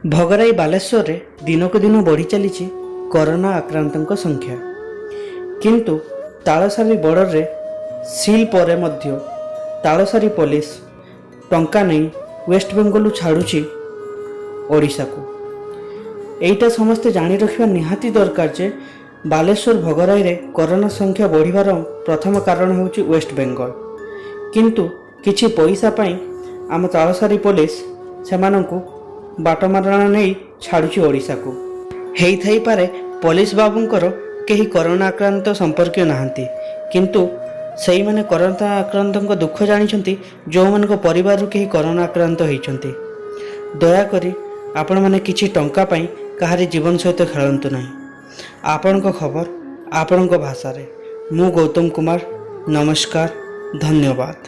भगराई बालेश्वर रे दिनक दिन बढ़ी चली कोरोना आक्रांतों संख्या किंतु तालसारी बॉर्डर रे सील पर मध्य तालसारी पुलिस टंका नहीं वेस्ट बेंगल छाड़ुची ओडिशा को। एटा समस्ते जानी रखिबा निहाती दरकार जे बालेश्वर भगराई रे कोरोना संख्या बढ़िबार प्रथम कारण होची वेस्ट बेंगल, किंतु किछि पैसा पाई आम तालसारी पुलिस सेमानंकु बाटमारणा नहीं छाड़ुची ओडिशा को। हेई थाई पारे पुलिस बाबूंकर केही कोरोना आक्रांत संपर्क नहांती, किंतु सेई माने कोरोना आक्रांतों दुख जानिछंती जो मानक परिवार केही कोरोना आक्रांत होइछंती। दया करी आपण माने किछि टंका पाई काहारी जीवन सहित खेलंतु नाही। आपणक खबर आपणक भाषा रे। मु गौतम कुमार, नमस्कार, धन्यवाद।